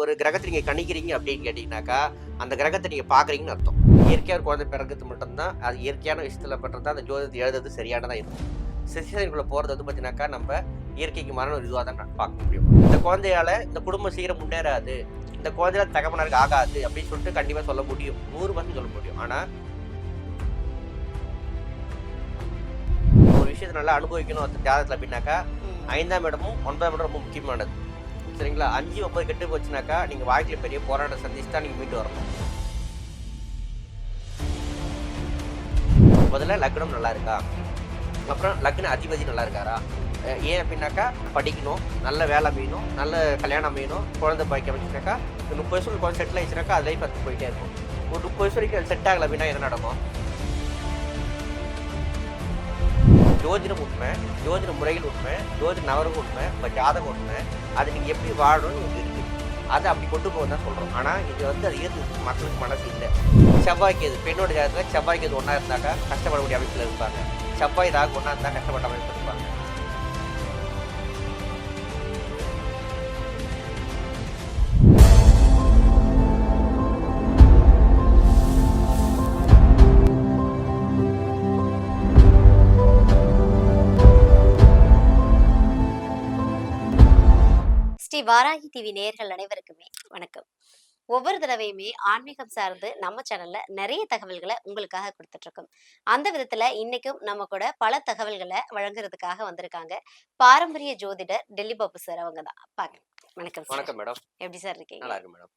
ஒரு கிரகத்தை நீங்க கணிக்கிறீங்க அப்படின்னு கேட்டீங்கன்னாக்கா, அந்த கிரகத்தை நீங்க பார்க்குறீங்கன்னு அர்த்தம். இயற்கையா ஒரு குழந்தை பிறக்கிறது மட்டும்தான், அது இயற்கையான விஷயத்துல பண்றது அந்த ஜோதிடத்தை எழுதுறது சரியானதா இருக்கும். சிசேரியனுக்குள்ள போறது வந்து பார்த்தீங்கன்னாக்கா, நம்ம இயற்கைக்கு மாறான ஒரு இதுவா தான் பார்க்க முடியும். இந்த குழந்தையால இந்த குடும்பம் சீக்கிரம் முன்னேறாது, இந்த குழந்தையால தகப்பனாருக்கு ஆகாது அப்படின்னு சொல்லிட்டு கண்டிப்பா சொல்ல முடியும். 100% சொல்ல முடியும். ஆனா ஒரு விஷயத்தை நல்லா அனுபவிக்கணும் அந்த ஜாதகத்துல அப்படின்னாக்கா, 5ஆம் இடமும் 9ஆம் இடம் ரொம்ப முக்கியமானது. சரிங்களா? 5, 9 கெட்டு போச்சுனாக்கா, நீங்க வாழ்க்கையில பெரிய போராட்டம் சந்திச்சு தான் நீங்க மீண்டு வரணும். முதல்ல லக்னம் நல்லா இருக்கா? அப்புறம் லக்ன அதிபதி நல்லா இருக்காரா? ஏன் அப்படின்னாக்கா, படிக்கணும், நல்ல வேலை அமையணும், நல்ல கல்யாணம் அமையணும், குழந்தை பாய்க்க அமைச்சுனாக்கா, 30 வருஷம் குழந்தை செட்டில் ஆயிடுச்சுனாக்கா, அது லைஃப் பார்த்து போயிட்டே இருக்கும். ஒரு 30 வருஷம் வரைக்கும் அது செட் ஆகலை அப்படின்னா என்ன நடக்கும்? ஜோதிடம் உண்மை, ஜோதிட முறைகள் உண்மை, ஜோதிட நபர்கள் உண்மை, உங்கள் ஜாதகம் உண்மை, அது நீங்கள் எப்படி வாழணும்னு உங்களுக்கு இருக்குது. அதை அப்படி கொண்டு போக தான் சொல்கிறோம். ஆனால் இது வந்து அது ஏற்று மக்களுக்கு மனசு இல்லை. செவ்வாய்க்கு எது பெண்ணோட ஜாதகத்தில் செவ்வாய்க்கு எது ஒன்றா இருந்தாக்கா கஷ்டப்படக்கூடிய அமைப்பில் இருப்பாங்க. செவ்வாய் ராகு ஒன்றா இருந்தால் கஷ்டப்பட்ட அமைப்பில் இருப்பாங்க. ஸ்ரீ வாராகி டிவி நேயர்கள் அனைவருக்குமே வணக்கம். ஒவ்வொரு தடவையுமே ஆன்மீகம் சார்ந்து நம்ம சேனல்ல நிறைய தகவல்களை உங்களுக்காக கொடுத்துட்டு இருக்கோம். அந்த விதத்துல இன்னைக்கும் நம்ம கூட பல தகவல்களை வழங்குறதுக்காக வந்திருக்காங்க பாரம்பரிய ஜோதிடர் டெல்லி பாபு சார். அவங்க தான் பாக்க. வணக்கம் சார். வணக்கம் மேடம். எப்படி சார் இருக்கீங்க? நல்லா இருக்கு மேடம்.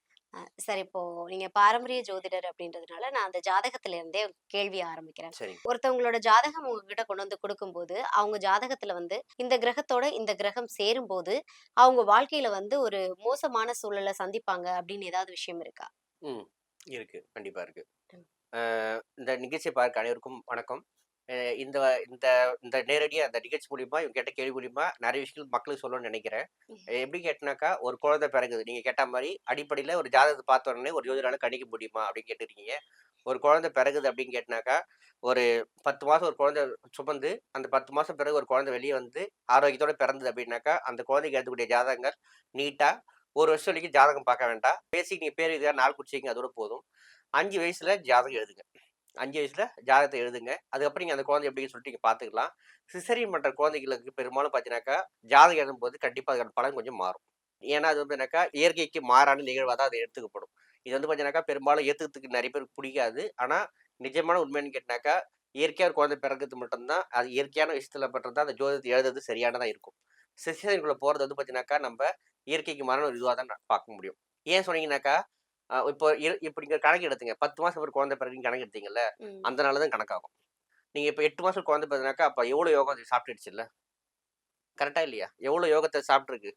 சார், இப்போ நீங்க பாரம்பரிய ஜோதிடர் அப்படின்றதுனால நான் அந்த ஜாதகத்துல இருந்தே கேள்வி ஆரம்பிக்கிறேன். சரி. ஒருத்தவங்களோட ஜாதகம் உங்ககிட்ட கொண்டு வந்து கொடுக்கும்போது அவங்க ஜாதகத்துல வந்து இந்த கிரகத்தோட இந்த கிரகம் சேரும்போது அவங்க வாழ்க்கையில வந்து ஒரு மோசமான சூழலை சந்திப்பாங்க அப்படின்னு ஏதாவது விஷயம் இருக்கா? ம். இருக்கு. கண்டிப்பா இருக்கு. ம். இந்த நிகழ்ச்சியை பார்க்க அனைவருக்கும் வணக்கம். அ இந்த இந்த இந்த நேரடியா அந்த நிகழ்ச்சி மூலியமா, இவங்க கேட்ட கேள்வி மூலியமா நெறைய விஷயங்கள் மக்களுக்கு சொல்லணும்னு நெனைக்கிறேன். எப்படி கேட்டனாக்கா, ஒரு குழந்தை பிறக்குது. நீங்க கேட்ட மாரி அடிப்படையில ஒரு ஜாதகத்த பார்த்த உடனே ஒரு ஜோதிடரால கணிக்க முடியுமா? அப்படின்னு கேட்டுருக்கீங்க. ஒரு குழந்தை பிறகுது அப்படின்னு கேட்டனாக்கா, ஒரு 10 மாசம் ஒரு குழந்தை சுமந்து, அந்த 10 மாசம் பிறகு ஒரு குழந்தை வெளிய வந்து ஆரோக்கியத்தோட பிறந்தது அப்படின்னாக்கா, அந்த குழந்தைக்கு எழுதக்கூடிய ஜாதகங்கள் நீட்டா 1 வருஷம் வரைக்கும் ஜாதகம் பார்க்க வேண்டாம். பேசிக் நீங்க பேர் எழுதுக, நாள் குறிச்சிக்கங்க அதோட போதும். 5 வயசுல ஜாதகம் எழுதுங்க. 5 வயசுல ஜாதகத்த எழுதுங்க. அதுக்கப்புறம் நீங்க அந்த குழந்தை எப்படின்னு சொல்லிட்டு நீங்க பார்த்துக்கலாம். சிசேரியன் பண்ற குழந்தைகளுக்கு பெரும்பாலும் பார்த்தீங்கன்னாக்கா, ஜாதகம் எழுதும்போது கண்டிப்பா அதுக்கான பலன் கொஞ்சம் மாறும். ஏன்னா, அது வந்து என்னக்கா, இயற்கைக்கு மாறான நிகழ்வா தான் அது எடுத்துக்கப்படும். இது வந்து பார்த்தீங்கன்னாக்கா, பெரும்பாலும் ஏத்துக்கிறதுக்கு நெறைய பேருக்கு புடிக்காது. ஆனா, நிஜமான உண்மைன்னு கேட்டனாக்கா, இயற்கையா ஒரு குழந்தை பிறக்கிறது மட்டும் தான், அது இயற்கையான விஷயத்துல பண்றது தான் அந்த ஜோதிடத்த எழுதுறது சரியானதா இருக்கும். சிசேரியனுக்குள்ள போறது வந்து பார்த்தீங்கன்னாக்கா, நம்ப இயற்கைக்கு மாறான ஒரு இதுவா தான் பார்க்க முடியும். ஏன் சொன்னீங்கன்னாக்கா, இப்போ இப்ப நீங்க கணக்கு எடுத்துங்க. 10 மாசம் ஒரு குழந்தை பிறகுன்னு கணக்கு எடுத்தீங்கல்ல, ம். அந்த நாள்ல தான் கணக்காகும். நீங்க இப்ப 8 மாசம் குழந்தை பிறந்தனாக்கா, அப்ப எவ்வளோ யோகம் அது சாப்பிட்டுடுச்சுல்ல? கரெக்ட்டா இல்லையா? எவ்வளோ யோகத்த சாப்பிட்டுருக்கு?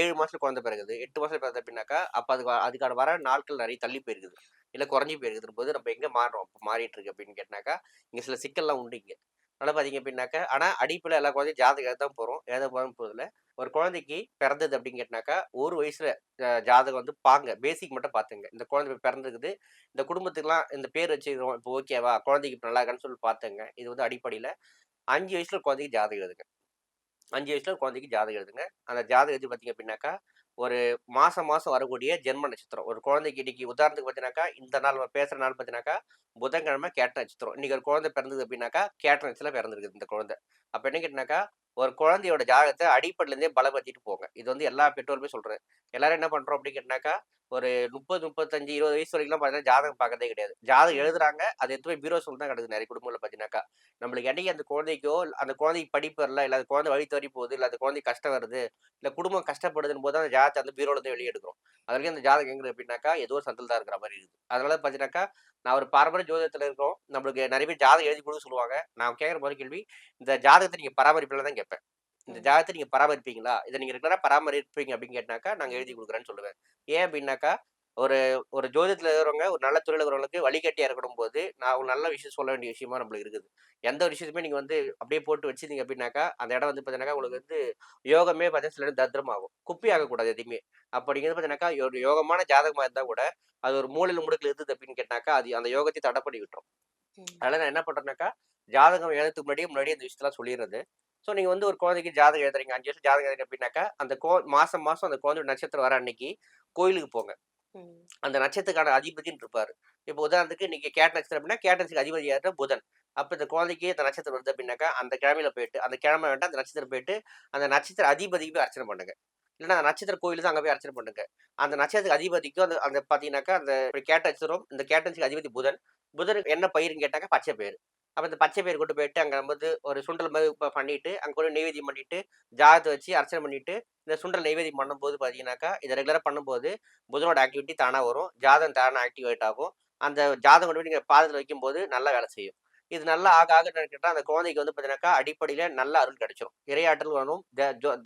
7 மாசத்துல குழந்தை பிறகுது. 8 மாசத்துல பிறந்த அப்படின்னாக்கா, அப்ப அதுக்கான வர நாட்கள் நெறைய தள்ளி போயிருக்குது. இல்ல குறைஞ்சு போயிருக்குதுங்கும்போது, நம்ம எங்க மாறுறோம்? இப்ப மாறிட்டு இருக்கு அப்படின்னு கேட்டனாக்கா, இங்க சில சிக்கல்லாம் உண்டு இங்க. அதனால பார்த்தீங்க அப்படின்னாக்கா, ஆனா அடிப்படையில எல்லா குழந்தையும் ஜாதகம் எழுத தான் போறோம். எழுத போறோம்னு போறதில்ல. ஒரு குழந்தைக்கு பிறந்தது அப்படின்னு கேட்டனாக்கா, 1 வயசுல ஜாதகம் வந்து பேசிக் மட்டும் பார்த்துங்க. இந்த குழந்தை இப்ப பிறந்திருக்குது. இந்த குடும்பத்துக்குலாம் இந்த பேர் வச்சுக்கிறோம். இப்போ ஓகேவா? குழந்தைக்கு இப்ப நல்லா இருக்கான்னு சொல்லி பார்த்துங்க. இது வந்து அடிப்படையில 5 வயசுல குழந்தைக்கு ஜாதகம் எழுதுங்க. 5 வயசுல குழந்தைக்கு ஜாதகம் எழுதுங்க. அந்த ஜாதகம் எழுதி பார்த்தீங்க அப்படின்னாக்கா, ஒரு மாசம் மாசம் வரக்கூடிய ஜென்ம நட்சத்திரம். ஒரு குழந்தைக்கு இன்னைக்கு உதாரணத்துக்கு பார்த்தீங்கன்னாக்கா, இந்த நாள் பேசுற நாள் பார்த்தீங்கன்னாக்கா, புதன்கிழமை கேட்ட நட்சத்திரம். இன்னைக்கு ஒரு குழந்தை பிறந்தது அப்படின்னாக்கா, கேட்ட நட்சத்திரத்துல பிறந்திருக்குது இந்த குழந்தை. அப்ப என்ன கேட்டீங்கன்னாக்கா, ஒரு குழந்தையோட ஜாதகத்த அடிப்படையிலேருந்தே பலப்படுத்திட்டு போங்க. இது வந்து எல்லா பெற்றோருமே சொல்றேன். எல்லாரும் என்ன பண்றோம் அப்படின்னு கேட்டீங்கன்னாக்கா, ஒரு 30, 35, 20 வயசு வரைக்கும்லாம் பார்த்தீங்கன்னா, ஜாதகம் பார்க்கறதே கிடையாது. ஜாதகம் ம். எழுதுறாங்க. அது எடுத்து போய் பீரோ தான் கிடக்குது நெறைய குடும்பங்கள்ல பார்த்தீங்கன்னாக்கா. நம்மளுக்கு என்னைக்கு அந்த குழந்தைக்கோ, அந்த குழந்தைக்கு படிப்பு வரல, இல்ல அந்த குழந்தை வழி தவறி போகுது, இல்ல அந்த குழந்தைக்கு கஷ்டம் வருது, இல்ல குடும்பம் கஷ்டப்படுதுன்னு போது அந்த ஜாதகத்த அந்த பீரோல இருந்து வெளிய எடுக்கிறோம். அது வரைக்கும் அந்த ஜாதகம் எங்க அப்படின்னாக்கா, ஏதோ ஒரு சந்தில தான் இருக்கிற மாரி இருக்குது. அதனால பார்த்தீங்கன்னாக்கா, நான் ஒரு பாரம்பரிய ஜோதிடத்துல இருக்கோம். நம்மளுக்கு நெறைய பேர் ஜாதகம் எழுதி குடுக்க சொல்லுவாங்க. நான் கேட்கிற முதல் கேள்வி, இந்த ஜாதகத்த நீங்க பராமரிப்பீங்களான்னு தான் கேட்பேன். இந்த ம். ஜாதகத்த நீங்க பராமரிப்பீங்களா? இத நீங்க ரெகுலரா பராமரிப்பீங்க அப்படின்னு கேட்டனாக்கா, நாங்க எழுதி ம். குடுக்குறேன்னு சொல்லுவேன். ஏன் அப்படின்னாக்கா, ஒரு ஒரு ஜோதிடத்துல இருக்கிறவங்க, ஒரு நல்ல துறையில இருக்கிறவங்களுக்கு வழிகாட்டியா இருக்கணும்போது, நான் ஒரு நல்ல விஷயம் சொல்ல வேண்டிய விஷயமா நம்மளுக்கு இருக்குது. எந்த ஒரு விஷயத்தையுமே நீங்க வந்து அப்படியே போட்டு வச்சிருந்தீங்க அப்படின்னாக்கா, அந்த இடம் வந்து பார்த்தீங்கன்னாக்கா, உங்களுக்கு வந்து யோகமே பார்த்தீங்கன்னா சில நேரம் தரித்திரமாகும். குப்பை ம். ஆகக்கூடாது எதையுமே. அப்ப நீங்க வந்து பார்த்தீங்கன்னாக்கா, ஒரு யோகமான ஜாதகமா இருந்தா கூட, அது ஒரு மூலையில முடுக்குல இருக்குது அப்படின்னு கேட்டாக்கா, அது அந்த யோகத்தை தடை பண்ணி விட்டுரும். ம். அதனால நான் என்ன பண்றேன்னாக்கா, ஜாதகம் எழுதுறதுக்கு முன்னாடியே இந்த விஷயத்தலாம் சொல்லிர்றது. ஸோ நீங்க வந்து ஒரு குழந்தைக்கு ஜாதகம் எழுதுறீங்க, 5 வருஷம் ஜாதகம் எழுதுறீங்க அப்படின்னாக்கா, அந்த மாசம் மாசம் அந்த குழந்தையோட நட்சத்திரம் வர அன்னைக்கு கோயிலுக்கு போங்க. ம். அந்த நட்சத்திரத்துக்கான அதிபதின்னு இருப்பாரு. இப்போ உதாரணத்துக்கு நீங்க கேட்ட நட்சத்திரம் அப்படின்னா, கேட்ட நட்சத்திரத்துக்கு அதிபதி யாருன்னா புதன். அப்ப இந்த குழந்தைக்கு இந்த நட்சத்திரம் வருது அப்படின்னாக்கா, அந்த கிழமையில போயிட்டு, அந்த கிழமை வேண்டாம் அந்த நட்சத்திரம் போயிட்டு, அந்த நட்சத்திர அதிபதிக்கு போய் அர்ச்சனை பண்ணுங்க. இல்லன்னா அந்த நட்சத்திர கோயில் தான் அங்க போய் அர்ச்சனை பண்ணுங்க. அந்த நட்சத்திரத்துக்கு அதிபதிக்கும் அந்த அந்த பார்த்தீங்கன்னாக்கா, அந்த இப்படி கேட்ட நட்சத்திரம், இந்த கேட்ட நட்சத்திரத்துக்கு அதிபதி புதன். புதனுக்கு என்ன பயிருன்னு கேட்டாக்கா, பச்சை பயிறு. அப்ப இந்த பச்சை பயிறு கொண்டு போயிட்டு, அங்க வந்து ஒரு சுண்டல் மாரி பண்ணிட்டு, அங்க கொண்டு நெய்வேத்தியம் பண்ணிட்டு, ஜாதகத்த வச்சு அர்ச்சனை பண்ணிட்டு, இந்த சுண்டல் நெய்வேத்தியம் பண்ணும்போது பார்த்தீங்கன்னாக்கா, இத ரெகுலரா பண்ணும்போது புதனோட ஆக்டிவிட்டி தானா வரும். ஜாதகம் தானா ஆக்டிவேட் ஆகும். அந்த ஜாதகம் கொண்டு போய் நீங்க பாதத்துல வைக்கும்போது நல்லா வேலை செய்யும். இது நல்லா ஆக ஆக என்னன்னு கேட்டா, அந்த குழந்தைக்கு வந்து பார்த்தீங்கன்னாக்கா, அடிப்படையில நல்ல அருள் கிடைச்சிரும். இறையாற்றல் வரும்.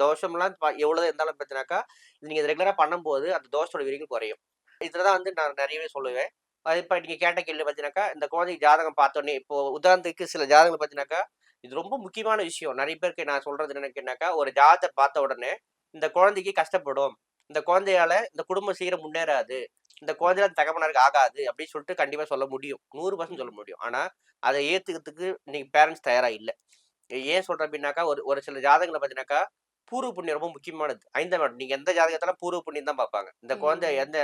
தோஷம்லாம் எவ்வளவு இருந்தாலும் பார்த்தீங்கன்னாக்கா, இது நீங்க ரெகுலரா பண்ணும்போது அந்த தோஷத்தோட விரிவு குறையும். இதுல தான் வந்து நான் நெறையவே சொல்லுவேன். அது இப்ப நீங்க கேட்ட கேள்வி பார்த்தீங்கன்னாக்கா, இந்த குழந்தைக்கு ஜாதகம் பார்த்தோனே இப்போ உதாரணத்துக்கு சில ஜாதகங்கள் பார்த்தீங்கன்னாக்கா, இது ரொம்ப முக்கியமான விஷயம். நெறைய பேருக்கு நான் சொல்றது என்னன்னு கேட்டாக்கா, ஒரு ஜாதகத்த பார்த்த உடனே, இந்த குழந்தைக்கு கஷ்டப்படும். இந்த குழந்தையால இந்த குடும்பம் சீக்கிரம் முன்னேறாது. இந்த ம். குழந்தையால தகப்பனாருக்கு ஆகாது அப்படின்னு சொல்லிட்டு கண்டிப்பா சொல்ல முடியும். 100% சொல்ல ம். முடியும். ஆனா, அத ஏத்துக்கிறதுக்கு இன்னைக்கு பேரண்ட்ஸ் தயாரா இல்ல. ஏன் சொல்றேன் அப்படின்னாக்கா, ஒரு ஒரு சில ஜாதகங்கள பார்த்தீங்கன்னாக்கா, பூர்வ புண்ணியம் ரொம்ப முக்கியமானது. 5ஆம் இடம். நீங்க எந்த ஜாதகத்தாலும் பூர்வ புண்ணியம் தான் பார்ப்பாங்க. இந்த குழந்தை ம். எந்த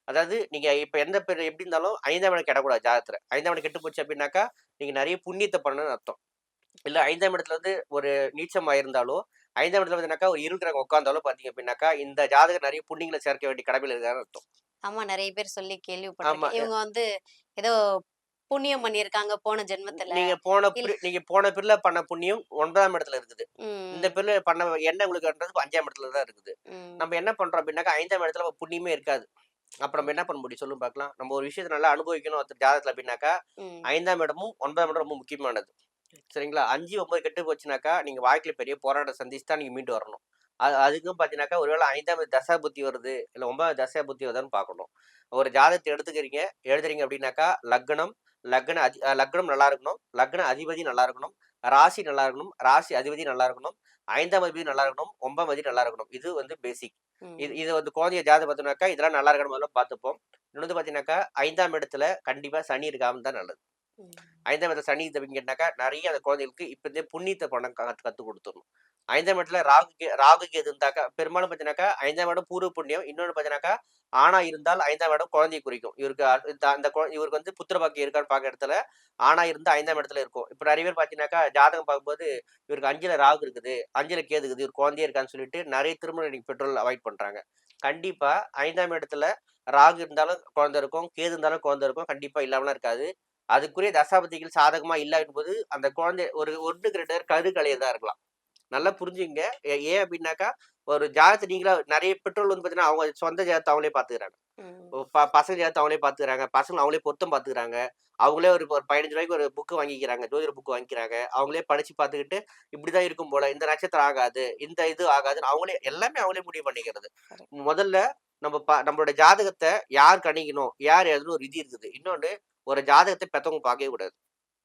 அதாவது நீங்க இப்ப எந்த பேர் எப்படி இருந்தாலும் 5ஆம் இடம் கெடக்கூடாது ஜாதகத்துல. 5ஆம் இடம் கெட்டு போச்சு அப்படின்னாக்கா, நீங்க நெறைய புண்ணியத்த பண்ணணும்னு அர்த்தம். இல்ல 5ஆம் இடத்துல வந்து ஒரு நீச்சமா இருந்தாலோ, 5ஆம் இடத்துல பார்த்தீங்கன்னாக்கா, ஒரு இருள் கிரகம் உட்கார்ந்தாலோ பார்த்தீங்க அப்படின்னாக்கா, இந்த ஜாதகர் நெறைய புண்ணியங்கள சேர்க்க வேண்டிய கடமையில இருக்காருன்னு அர்த்தம். ஆமா, நெறைய பேர் சொல்லி ஆமா. கேள்விப்பட்டுருக்கேன். இவங்க வந்து ஏதோ புண்ணியம் பண்ணியிருக்காங்க போன ஜென்மத்துல. இல்ல. நீங்க போன பிறவில பண்ண புண்ணியம் 9ஆம் இடத்துல இருக்குது. இந்த ம். பிறவில பண்ண என்ன உங்களுக்குன்றது 5ஆம் இடத்துல தான் இருக்குது. ம். நம்ம என்ன பண்றோம் அப்படின்னாக்கா, 5ஆம் இடத்துல நம்ம புண்ணியமே இருக்காது. அப்ப நம்ம ம். என்ன பண்ண முடியும் சொல்லுங்க பார்க்கலாம்? நம்ம ஒரு விஷயத்த நல்லா அனுபவிக்கணும் ஒருத்தர் ஜாதகத்துல அப்படின்னாக்கா, ம். 5ஆம் இடமும், 9ஆம் இடம் ரொம்ப முக்கியமானது. சரிங்களா? 5, 9 கெட்டு போச்சுனாக்கா, நீங்க வாழ்க்கையில பெரிய போராட்டத்த சந்திச்சு தான் நீங்க மீண்டு வரணும். அதுக்கும் பார்த்தீங்கன்னாக்கா, ஒருவேள 5ஆம் தசா புத்தி வருது, இல்ல 9ஆம் தசா புத்தி வருதான்னு பார்க்கணும். ஒரு ஜாதகத்த எடுத்துக்கிறீங்க, எழுதுறீங்க அப்படின்னாக்கா, லக்னம், லக்னம் நல்லா இருக்கணும். லக்ன அதிபதி நல்லா இருக்கணும். ராசி நல்லா இருக்கணும். ராசி அதிபதி நல்லா இருக்கணும். 5ஆம் அதிபதி நல்லா இருக்கணும். 9ஆம் அதிபதி நல்லா இருக்கணும். இது வந்து பேசிக். இது ம். இது வந்து குழந்தைய ஜாதகம் பார்த்தோம்னாக்கா, இதெல்லாம் நல்லா இருக்கான்னு முதல்ல பார்த்துப்போம். இன்னொன்னு வந்து பார்த்தீங்கன்னாக்கா, 5ஆம் இடத்துல கண்டிப்பா சனி இருக்காம தான் நல்லது. ம். 5ஆம் இடத்துல சனி இது கேட்டாக்கா, நெறைய அந்த குழந்தைகளுக்கு இப்பருந்தே புண்ணியத்த பண்ண கத்துக் குடுத்துறணும். 5ஆம் இடத்துல ராகு கேது இருந்தாக்கா பெரும்பாலும் பார்த்தீங்கன்னாக்கா, 5ஆம் இடம் பூர்வ புண்ணியம். இன்னொன்னு பார்த்தீங்கன்னாக்கா, ஆணா இருந்தால் 5ஆம் இடம் குழந்தைய குறிக்கும். இவருக்கு அந்த இவருக்கு வந்து புத்திர பாக்கியம் இருக்கான்னு பார்க்குற இடத்துல, ஆணா இருந்தா 5ஆம் இடத்துல இருக்கும். இப்ப நெறைய பேர் பார்த்தீங்கன்னாக்கா, ஜாதகம் பார்க்கும்போது இவருக்கு 5ல ராகு இருக்குது, 5ல கேது இருக்குது, இவருக்கு குழந்தையே இருக்கான்னு சொல்லிட்டு நெறைய திருமணம் இன்னைக்கு பெற்றோர்கள் அவாய்ட் பண்றாங்க. கண்டிப்பா 5ஆம் இடத்துல ராகு இருந்தாலும் குழந்தை இருக்கும், கேது இருந்தாலும் குழந்தை இருக்கும். கண்டிப்பா இல்லாமலாம் இருக்காது. அதுக்குரிய தசாபதிகள் சாதகமா இல்லாதபோது, அந்த குழந்தை ஒரு 1க்கு 2 பேர் கருக்கலையறதா இருக்கலாம். நல்லா புரிஞ்சுக்கங்க. ஏன் அப்டின்னாக்கா, ஒரு ஜாதகத்த நீங்களா நெறைய பெற்றோர்கள் வந்து பார்த்தீங்கன்னா, அவங்க சொந்த ஜாதகத்த அவங்களே பார்த்துக்கிறாங்க. ம். பசங்க ஜாதகத்த அவங்களே பார்த்துக்கிறாங்க. பசங்கள அவங்களே பொருத்தம் பார்த்துக்கிறாங்க. அவங்களே ஒரு ஒரு ரூ. 15 ஒரு புக் வாங்கிக்கிறாங்க. ஜோதிட புக் வாங்கிக்கிறாங்க. அவங்களே படிச்சு பார்த்துக்கிட்டு, இப்படிதான் இருக்கும் போல. இந்த நட்சத்திரம் ஆகாது. இந்த இது ஆகாதுன்னு அவங்களே எல்லாமே அவங்களே முடிவு பண்ணிக்கிறது. கரெக்ட். முதல்ல நம்மளோட ஜாதகத்த யார் கணிக்கணும்? யார் எழுதணும்? ஒரு விதி இருக்குது. இன்னொன்னு ஒரு ஜாதகத்த பெத்தவங்க பார்க்கவே கூடாது.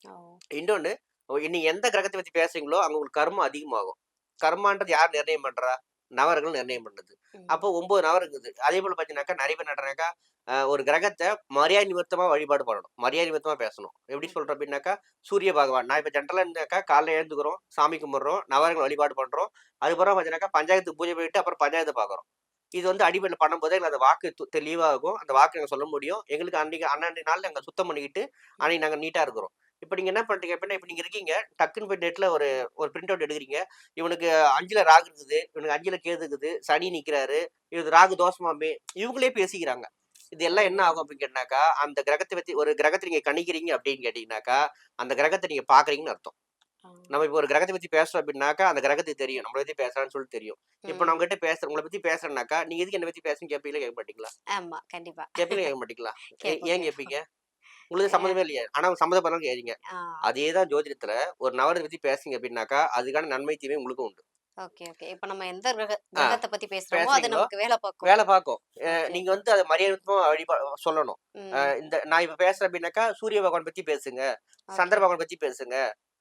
ஓ! இன்னொன்னு, நீங்க எந்த கிரகத்த பத்தி பேசுறீங்களோ, அங்க உங்களுக்கு கர்மம் அதிகமாகும். கர்மான்றது யார் நிர்ணயம் பண்றா? நவர்கள் நிர்ணயம் பண்ணுது. ம். அப்போ 9 நவர் இருக்குது. அதேபோல பார்த்தீங்கன்னாக்கா, நெறைய பேர் என்ன பண்றாங்கனாக்கா, ஒரு கிரகத்த மரியாதை நிமித்தமா வழிபாடு பண்ணணும். மரியாதை நிமித்தமா பேசணும். எப்படி ம். சொல்றேன் அப்படின்னாக்கா, சூரிய பகவான். நான் இப்ப ஜென்ரலா இருந்தாக்கா, காலைல எழுந்துக்கிறோம், சாமி கும்பிடுறோம், நவகிரக வழிபாடு பண்றோம். அதுக்கப்புறம் பார்த்தீங்கன்னாக்கா, பஞ்சாயத்துக்கு பூஜை போயிட்டு, அப்புறம் பஞ்சாயத்த பார்க்குறோம். இது வந்து அடிப்படையில பண்ணும்போது எங்களுக்கு அந்த வாக்கு தெளிவா இருக்கும். அந்த வாக்கு நாங்க சொல்ல முடியும். எங்களுக்கு அன்னைக்கு அன்னன்னைய நாள்ல நாங்க சுத்தம் பண்ணிக்கிட்டு, ம். அன்னைக்கு நாங்க நீட்டா இருக்கிறோம். இப்ப நீங்க என்ன பண்றீங்க அப்படின்னா, இப்ப நீங்க இருக்கீங்க. டக்குன்னு போய் நெட்ல ஒரு ஒரு பிரிண்ட் அவுட் எடுக்குறீங்க. இவனுக்கு 5ல ராகு இருக்குது. இவனுக்கு 5ல கேது இருக்குது. சனி நிக்கிறாரு. இது ராகு தோஷமாமே இவங்களே பேசிக்கிறாங்க. இது ஓ! எல்லாம் என்ன ஆகும் அப்படின்னு கேட்டாக்கா, அந்த கிரகத்த பத்தி ஒரு கிரகத்த நீங்க கணிக்கிறீங்க அப்படின்னு கேட்டீங்கன்னாக்கா, அந்த கிரகத்த நீங்க பார்க்குறீங்கன்னு அர்த்தம். ஆ. நம்ம இப்போ ஒரு கிரகத்த பத்தி பேசுறோம் அப்படின்னாக்கா, அந்த கிரகத்துக்கு தெரியும். நம்மள பத்தி பேசுறான்னு சொல்லிட்டு தெரியும். இப்ப நான் ம். உங்ககிட்ட பேசுறேன். உங்கள பத்தி பேசுறேன்னாக்கா, நீங்க எதுக்கு என்ன பத்தி பேசுறீங்கன்னு கேட்பீங்களா? கேட்க மாட்டீங்களா? ஆமா, கண்டிப்பா. கேட்பீங்களா? கேட்க மாட்டீங்களா? கேட்போம், ஏன் கேட்போம். கேட்பீங்க? உங்களுக்கு ஏ சம்மந்தமே இல்லையே. ஆனா சம்மந்தப்படலன்னு கேட்கிறீங்க. ஆ. அதே தான் ஜோதிடத்துல ஒரு நவரத்த பத்தி பேசுறீங்க அப்படின்னாக்கா, அதுக்கான நன்மை, தீமை உங்களுக்கும் உண்டு. Okay, okay. இப்ப நம்ம எந்த ஆ கிரகத்த பத்தி பேசுறோமோ, அது பேசுறீங்களோ, நமக்கு வேல பாக்கும். வேலை பார்க்கும். ஓகே, நீங்க ஓகே. வந்து அத மரியாதையுத்தமா சொல்லணும். ம். இந்த நான் இப்ப பேசுறேன் அப்படின்னாக்கா, சூரிய பகவான் பத்தி பேசுங்க. சந்திர ஓகே. பகவான் பத்தி பேசுங்க.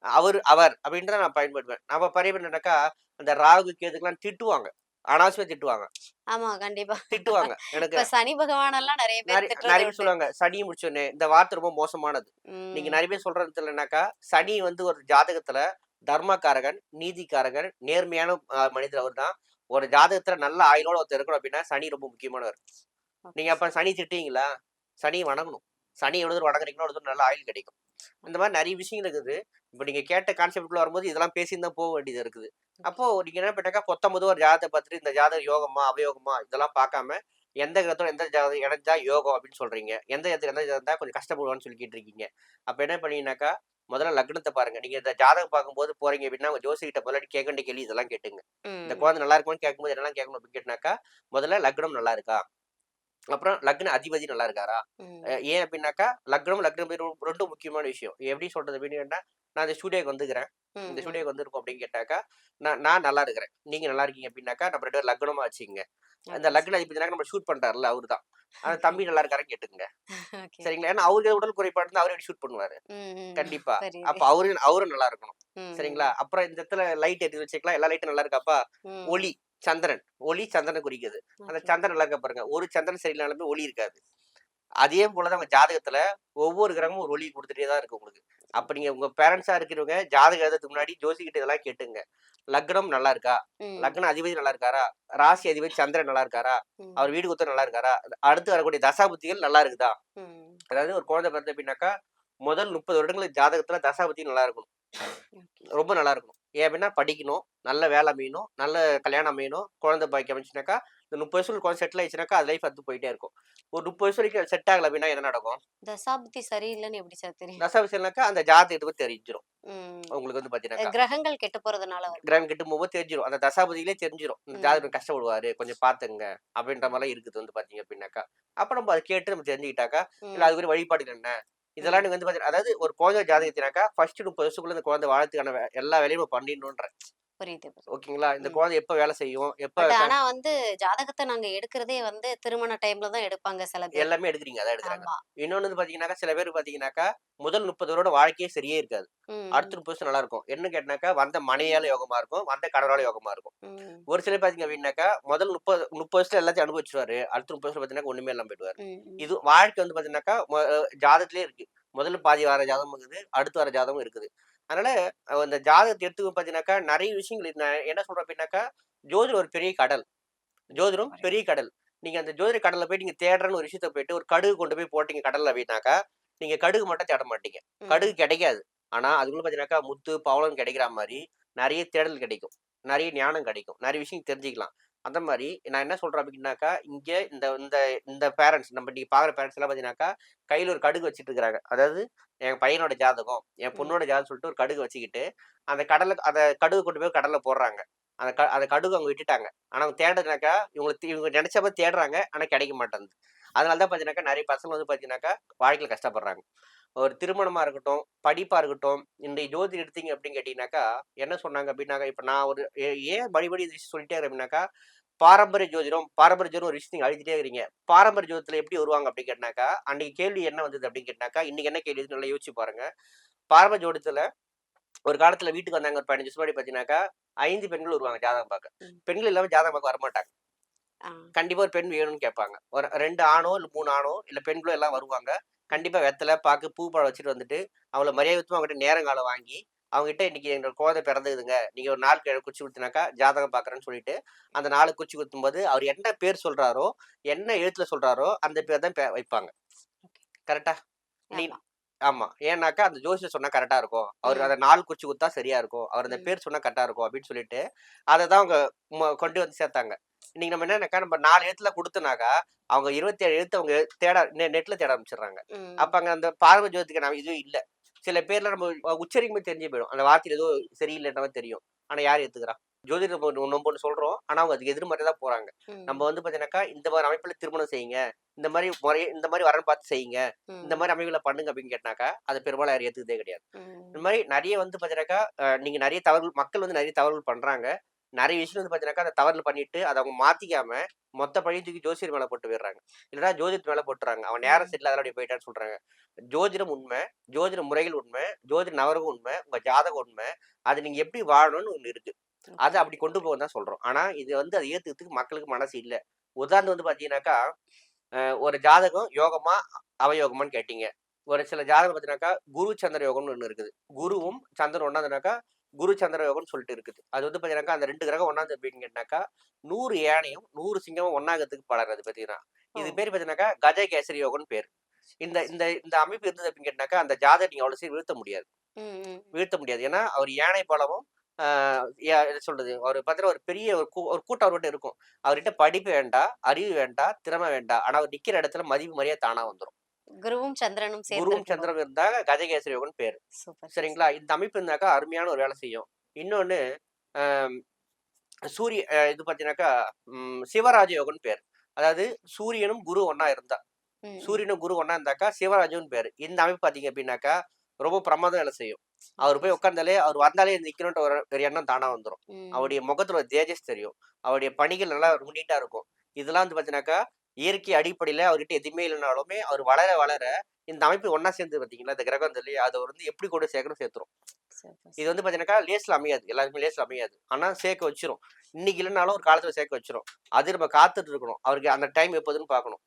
அவர் அப்படின்னு தான் நான் பயன்படுத்துவேன். நம்ம பறைய என்னன்னாக்கா, அந்த ராகு, கேதுக்குலாம் திட்டுவாங்க. அனாவசியமா திட்டுவாங்க. ஆமா, கண்டிப்பா. திட்டுவாங்க. எனக்கு இப்ப சனி பகவானெல்லாம் நெறைய பேர் திட்டுறது நெறைய பேர் உண்டு. சொல்லுவாங்க. சனிய முடிச்சோனே, இந்த வார்த்தை ரொம்ப மோசமானது. நீங்க ம். நெறைய பேர் சொல்றது என்னன்னாக்கா, சனி வந்து ஒரு ஜாதகத்துல தர்மகாரகன், நீதிக்காரகன், நேர்மையான மனிதர் அவர்தான். ஒரு ஜாதகத்துல நல்ல ஆயுளோட ஒருத்தர் இருக்கணும் அப்படின்னா சனி ரொம்ப முக்கியமானவர். ஓகே. நீங்க அப்ப சனி திட்டுவீங்களா? சனிய வணங்கணும். சனி எவ்வளவு தூரம் வணங்குறீங்களோ அவ்வளவு தூரம் நல்ல ஆயுள் கிடைக்கும். இந்த மாரி நெறைய விஷயங்கள் இருக்குது. இப்ப நீங்க கேட்ட கான்செப்ட்குள்ள வரும்போது இதெல்லாம் பேசின்னு தான் போக வேண்டியது இருக்குது. ஓகே. அப்போ நீங்க என்ன பண்ணிட்டாக்கா பொத்தம்போது ஒரு ஜாதகத்த பார்த்துட்டு இந்த ஜாதகம் யோகமா, அவயோகமா இதெல்லாம் பார்க்காம, எந்த கிரகத்தோட எந்த ஜாதகம் இணைஞ்சா யோகம் அப்படின்னு சொல்றீங்க. எந்த இடத்துல எந்த ஜாதகம் இருந்தா கொஞ்சம் கஷ்டப்படுவான்னு சொல்லி கேட்டுருக்கீங்க. அப்ப என்ன பண்ணீங்கன்னாக்கா, முதல்ல லக்னத்த பாருங்க. நீங்க இந்த ஜாதகம் பார்க்கும்போது போறீங்க அப்படின்னா, உங்க ஜோசியர்கிட்ட முதலாடி கேட்க வேண்டிய கேள்வி இதெல்லாம் கேட்டுங்க. இந்த ம். குழந்தை நல்லா இருக்குமான்னு கேட்கும்போது என்னலாம் கேட்கணும் அப்படின்னு கேட்டனாக்கா, முதல்ல லக்னம் நல்லா இருக்கா? அப்புறம் லக்ன அதிபதி நல்லா இருக்காரா? ம். ஏன் அப்டின்னாக்கா, லக்னம் 2 முக்கியமான விஷயம். எப்படி சொல்றது அப்டின்னு கேட்டா, நான் இந்த ஸ்டூடியோக்கு வந்துக்கிறேன். ம். இந்த ம். ஸ்டூடியோக்கு வந்திருக்கோம் அப்டின்னு கேட்டாக்கா, நான் நல்லா இருக்கிறேன். நீங்க நல்லா இருக்கீங்க அப்டின்னாக்கா, நம்ம 2 பேரும் லக்னமா வச்சுக்கங்க. அந்த ஓகே. லக்ன அதிபதினாக்க நம்ம ஷூட் பண்றாருல்ல அவரு தான். அந்த ஓகே. தம்பி நல்லா இருக்காரான்னு கேட்டுக்கங்க. ஓகே. சரிங்களா? ஏன்னா அவருக்கு உடல் குறைபாடு இருந்தா அவரு எப்படி ஷூட் பண்ணுவாரு? ம். ம். கண்டிப்பா. புரியுது. அப்ப அவரும் நல்லா இருக்கணும். சரிங்களா? ம். அப்புறம் இந்த இடத்துல லைட் எரிய வச்சுக்கலாம். எல்லா லைட்டும் நல்லா இருக்காப்பா? ம். ஒளி, சந்திரன். ஒளி சந்திரன குறிக்குது. அந்த ஓகே. சந்திரன் நல்லா இருக்கா பாருங்க. ஒரு சந்திரன் சரியில்லைனாலுமே ஒளி இருக்காது. அதே போல தான் உங்க ஜாதகத்துல ஒவ்வொரு கிரகமும் ஒரு ஒளி குடுத்துட்டே தான் இருக்கு உங்களுக்கு. அப்ப நீங்க உங்க பேரண்ட்ஸா இருக்கிறவங்க ஜாதகம் எழுதுறதுக்கு முன்னாடி ஜோசிக்கிட்ட இதெல்லாம் கேட்டுங்க. லக்னம் நல்லா இருக்கா? ம். லக்ன அதிபதி நல்லா இருக்காரா? ராசி அதிபதி சந்திரன் நல்லா இருக்காரா? ம். அவர் வீடு குத்தம் நல்லா இருக்காரா? அடுத்து வரக்கூடிய தசாபுத்திகள் நல்லா இருக்குதா? ம். அதாவது ஒரு குழந்தை பிறந்து அப்படின்னாக்கா, முதல் 30 வருடங்களுக்கு ஜாதகத்துல தசாபுத்தி நல்லா இருக்கணும். ஓகே. ரொம்ப நல்லா இருக்கணும். ஏன் அப்படின்னா படிக்கணும், நல்ல வேலை அமையணும், நல்ல கல்யாணம் அமையணும், குழந்தை பாக்கியம் அமைஞ்சுச்சுனாக்கா, இந்த 30 வயசுல குழந்தை செட்டில் ஆயிடுச்சுனாக்கா, அது லைஃப் அடுத்து போயிட்டே இருக்கும். ஒரு 30 வயசு வரைக்கும் செட் ஆகல அப்படின்னா என்ன நடக்கும்? தசாபுத்தி சரியில்லன்னு எப்படி சார் தெரியும்? தசாபுத்தினாக்கா அந்த ஜாதகத்த பத்தி தெரிஞ்சிரும். ம். உங்களுக்கு வந்து பார்த்தீங்கன்னாக்கா. கிரகங்கள் கெட்டு போறதுனால வருமா? கிரகம் கெட்டு போகும்போது தெரிஞ்சிரும். அந்த தசாபதியிலே தெரிஞ்சிரும். இந்த ம். ஜாதகர் கஷ்டப்படுவாரு, கொஞ்சம் பார்த்துங்க அப்படின்ற ம். மாரிலாம் இருக்குது வந்து பார்த்தீங்க அப்படின்னாக்கா. அப்ப நம்ம அத கேட்டு நம்ம தெரிஞ்சுக்கிட்டாக்கா, இல்ல ம். அதுக்குரிய வழிபாடுகள் என்ன? இதெல்லாம் ம். நீங்க வந்து பார்த்தீங்கன்னா அதாவது ஒரு குழந்தை ஜாதகத்தினாக்கா, ஃபர்ஸ்ட் 30 வருஷத்துக்குள்ள இந்த குழந்தை வாழறதுக்கான எல்லா வேலையும் நம்ம பண்ணிடணுன்றேன். புரியுது, புரியுது. ஓகேங்களா? இந்த ம். குழந்தை எப்ப வேலை செய்யும்? எப்ப பட் ஆனா வந்து ஜாதகத்த நாங்க எடுக்கிறதே வந்து திருமண டைம்ல தான் எடுப்பாங்க சில பேர். எல்லாமே எடுக்குறீங்க. அதான் எடுக்குறாங்க. ஆமா. இன்னொன்னு வந்து பார்த்தீங்கன்னாக்கா, சில பேர் பார்த்தீங்கன்னாக்கா, முதல் 30 வருட வாழ்க்கையே சரியே இருக்காது. அடுத்த ம். 30 வருஷம் நல்லா இருக்கும். என்ன கேட்டனாக்கா, வந்த மனைவியால யோகமா இருக்கும். வந்த கணவரால யோகமா இருக்கும். ம். ஒரு சிலர் பார்த்தீங்க அப்டின்னாக்கா, முதல் 30 வருஷத்துல எல்லாத்தையும் அனுபவிச்சுருவாரு. அடுத்த 30 வருஷம் பார்த்தீங்கன்னா, ஒண்ணுமே இல்லாம போயிடுவாரு. ம். ம். இது வாழ்க்கை வந்து பார்த்தீங்கன்னாக்கா, ஜாதகத்திலேயே இருக்கு. முதல்ல பாதி வர ஜாதகமும் இருக்குது. அடுத்து வர ஜாதகமும் இருக்குது. அதனால இந்த ஜாதகத்த எடுத்து பார்த்தீங்கன்னாக்கா, நெறைய விஷயங்கள் நான் என்ன சொல்றேன் அப்டின்னாக்கா, ஜோதிடம் ஒரு பெரிய கடல். ஜோதிடம் புரியுது. பெரிய கடல். நீங்க அந்த ஜோதிட கடல்ல போய் நீங்க தேடுறன்னு ஒரு விஷயத்த போயிட்டு, ஒரு கடுகு கொண்டு போய் போட்டீங்க கடல்ல அப்டின்னாக்கா, நீங்க கடுகு மட்டும் தேட மாட்டீங்க. ம். கடுகு கிடைக்காது. ஆனா, அதுக்குள்ள பார்த்தீங்கன்னாக்கா, முத்து, பவளம் கிடைக்கிற மாரி, நெறைய தேடல் கிடைக்கும். நெறைய ஞானம் கிடைக்கும். நெறைய விஷயம் தெரிஞ்சுக்கலாம். அந்த மாரி நான் என்ன சொல்றேன் அப்டின்னாக்கா, இங்க இந்த இந்த இந்த பேரண்ட்ஸ் நம்ம நீங்க பார்க்குற பேரண்ட்ஸ் எல்லாம் பார்த்தீங்கன்னாக்கா, கையில ஒரு கடுகு வச்சுட்டு இருக்கிறாங்க. அதாவது என் பையனோட ஜாதகம், என் ம். பொண்ணோட ஜாதகம் சொல்லிட்டு ஒரு கடுகு வச்சுக்கிட்டு, அந்த கடுகு கொண்டு போய் கடல்ல போடுறாங்க. அந்த கடுகு அவங்க விட்டுட்டாங்க. ஆனா அவங்க தேடுனாக்கா, இவங்க நெனச்ச மாரி தேடுறாங்க. ஆனா கிடைக்க மாட்டேன்து. அதனால தான் பார்த்தீங்கன்னாக்கா, நெறைய பசங்க வந்து பார்த்தீங்கன்னாக்கா, வாழ்க்கையில கஷ்டப்படுறாங்க. ஒரு திருமணமா இருக்கட்டும், படிப்பா இருக்கட்டும், இன்றைய ஜோதிடம் எடுத்தீங்க அப்படின்னு கேட்டீங்கன்னாக்கா, என்ன சொன்னாங்க அப்படின்னாக்கா, இப்ப நான் ஒரு ஏன் மறுபடியும் இந்த விஷயம் சொல்லிட்டே இருக்கேன் அப்படின்னாக்கா, பாரம்பரிய ஜோதிடம் ஒரு விஷயத்த நீங்க அழிச்சிட்டே இருக்கிறீங்க. பாரம்பரிய ஜோதிடத்துல எப்படி வருவாங்க அப்படின்னு கேட்டாக்கா, அன்னைக்கு கேள்வி என்ன வந்தது அப்படின்னு கேட்டாக்கா, இன்னைக்கு என்ன கேள்வி இருக்குன்னு நல்லா யோசிச்சு பாருங்க. பாரம்பரிய ஜோதிடத்துல ஒரு காலத்துல வீட்டுக்கு வந்தாங்க ஒரு 15 வருஷம் முன்னாடி பார்த்தீங்கன்னாக்கா, 5 பெண்கள் வருவாங்க ஜாதகம் பார்க்க. ம். பெண்கள் இல்லாம ஜாதகம் பார்க்க வரமாட்டாங்க. ஆ. கண்டிப்பா ஒரு பெண் வேணும்னு கேட்பாங்க. ஒரு 2 ஆணோ, இல்ல 3 ஆணோ, இல்ல பெண்களோ எல்லாம் வருவாங்க. கண்டிப்பா வெத்தல, பாக்கு, பூ, பழம் வச்சுட்டு வந்துட்டு, அவங்கள மரியாதைக்குமா அவங்ககிட்ட நேரங்காலம் வாங்கி, அவங்ககிட்ட இன்னைக்கு எங்க குழந்தை பிறந்ததுங்க. நீங்க ஒரு நாள் குச்சி குடுத்தீனாக்கா, ஜாதகம் பார்க்குறேன்னு சொல்லிட்டு, அந்த நாளுக்கு குச்சி குத்தும்போது, அவர் என்ன பேர் சொல்றாரோ, என்ன எழுத்துல சொல்றாரோ, அந்த பேர் தான் வைப்பாங்க. ஓகே. கரெக்ட்டா? நீ ஆமா. ஆமா. ஏன்னாக்கா, அந்த ஜோசியர் சொன்னா கரெக்ட்டா இருக்கும். அவரு ம். அந்த நாள் குறிச்சு குடுத்தா சரியா இருக்கும். அவர் அந்த ம். பேர் சொன்னா கரெக்ட்டா இருக்கும் அப்படின்னு சொல்லிட்டு, அத தான் அவங்க கொண்டு வந்து சேர்த்தாங்க. இன்னைக்கு நம்ம என்னன்னாக்கா, நம்ம 4 எழுத்துல குடுத்தோம்னாக்கா, அவங்க 27 எழுத்து அவங்க தேட நெட்ல தேட ஆரம்பிச்சுடுறாங்க. ம். அப்ப அங்க அந்த பாரம்பரிய ஜோதிடத்துக்கான இதுவும் இல்ல. சில பேர்லாம் நம்ம உச்சரிக்கும் போது தெரிஞ்சே போயிடும். அந்த வார்த்தையில ஏதோ சரியில்லைன்ற மாரி தெரியும். ஆனா யார் ஏத்துக்கிறா? ஜோதிடம் நம்ம ஒண்ணு சொல்றோம். ஆனா அவங்க அதுக்கு எதிர்மறையா தான் போறாங்க. நம்ம ம். வந்து பார்த்தீங்கன்னாக்கா, இந்த மாரி அமைப்புல திருமணம் செய்யுங்க. இந்த மாரி வரன் பார்த்து செய்யுங்க. இந்த ம். மாரி அமைவுகள பண்ணுங்க அப்படின்னு கேட்டாக்கா, அத பெரும்பாலும் யாரும் ஏத்துக்கிறதே கிடையாது. இந்த ம். மாரி நெறைய வந்து பார்த்தீங்கன்னாக்கா, நீங்க நெறைய தவறுகள் மக்கள் வந்து நெறைய தவறுகள் பண்றாங்க. நெறைய விஷயம் வந்து பார்த்தீங்கன்னாக்கா, அந்த தவறுல பண்ணிட்டு, அத அவங்க மாத்திக்காம, மொத்த பழியும் தூக்கி ஜோசியர் மேல போட்டு போயிடுறாங்க. இல்லன்னா ஜோதிடத்து மேல போட்டுறாங்க. அவன் நேரம் ம். சரியில்ல அதனால அப்படி போயிட்டான்னு சொல்றாங்க. ஜோதிடம் உண்ம, ஜோதிட முறைகள் உண்ம, ஜோதிட நவரகம் உண்ம, உங்க ஜாதகம் உண்ம. அது நீங்க எப்படி வாழணும்னு ஒண்ணு இருக்கு. அத அப்படி புரியுது. கொண்டு போகன்னு தான் சொல்றோம். ஆனா, இது வந்து அத ஏத்துக்கிறதுக்கு மக்களுக்கு மனசு இல்ல. உதாரணம் வந்து பார்த்தீங்கன்னாக்கா, ஒரு ஜாதகம் யோகமா, அவயோகமான்னு கேட்டீங்க. ஒரு சில ஜாதகம் பார்த்தீங்கன்னாக்கா, குரு சந்திர யோகம்னு ஒண்ணு இருக்குது. ஓகே. குருவும் சந்திரனும் ஒண்ணாதுனாக்கா, குரு சந்திர யோகம்னு சொல்லிட்டு இருக்குது. அது வந்து பார்த்தீங்கன்னாக்கா, அந்த 2 கிரகம் ஒண்ணாந்து அப்படின்னு கேட்டாக்கா, 100 யானையும் 100 சிங்கமும் ஒண்ணாகறதுக்கு பலர் பார்த்தீங்கன்னா. ஓ! இது பேர் பார்த்தீங்கன்னாக்கா, கஜகேசரி யோகம்னு பேரு. இந்த இந்த இந்த அமைப்பு இருந்தது அப்படின்னு கேட்டாக்கா, அந்த ஜாதகத்த நீங்க அவ்வளோ சீக்கிரம் வீழ்த்த முடியாது. ம், ம். வீழ்த்த முடியாது. ஏன்னா, அவர் யானை பலமும் ஆ என்ன சொல்றது? அவரு பார்த்தீங்கன்னா, ஒரு பெரிய ஒரு கூட்டம் அவர்கிட்ட இருக்கும். அவர்கிட்ட படிப்பு வேண்டாம், அறிவு வேண்டாம், திறமை வேண்டாம். ஆனா, அவர் நிக்கிற இடத்துல மதிப்பு, மரியாதை தானா வந்துரும். குருவும் சந்திரனும் சேர்ந்து குருவும் இருக்கும்போது. சந்திரனும் இருந்தா கஜகேசரி யோகம்னு பேரு. சூப்பர், சரிங்களா? சூப்பர். இந்த அமைப்பு இருந்தாக்கா அருமையான ஒரு வேலை செய்யும். இன்னொன்னு அ சூரிய இது பார்த்தீங்கன்னாக்கா, சிவராஜ யோகம்னு பேரு. அதாவது சூரியனும் குரு ஒண்ணா இருந்தா. ம், ம். சூரியனும் குரு ஒண்ணா இருந்தாக்கா சிவராஜுன்னு பேரு. இந்த அமைப்பு பார்த்தீங்க அப்படின்னாக்கா, ரொம்ப பிரமாதம் வேலை செய்யும். அவர் சூப்பர், போய் சூப்பர். உட்கார்ந்தாலே அவர் வந்தாலே நிக்கணும்ன்ற ஒரு எண்ணம் தானா வந்துரும். ம். அவருடைய முகத்துல ஒரு தேஜஸ் தெரியும். அவருடைய பணிகள் நல்லா நீட்டா இருக்கும். இதெல்லாம் வந்து பார்த்தீங்கன்னாக்கா, இயற்கை அடிப்படையில அவர்கிட்ட எதுவுமே இல்லனாலுமே, அவர் வளர வளர இந்த அமைப்பு ஒண்ணா சேர்ந்து பார்த்தீங்களா, இந்த கிரகம் வந்து அத வந்து எப்படி கொண்டு சேர்க்கணும் சேர்த்துரும். சூப்பர், இது வந்து சூப்பர். பார்த்தீங்கன்னாக்கா, லேஸ்ல அமையாது. எல்லாருக்குமே லேஸ்ல அமையாது. ஆனா சேர்க்க வச்சுரும். இன்னைக்கு இல்லனாலும் ஒரு காலத்துல சேர்க்க வச்சுரும். அது நம்ம காத்துட்டு இருக்கணும். அவருக்கு அந்த டைம் எப்போதுன்னு பார்க்கணும்.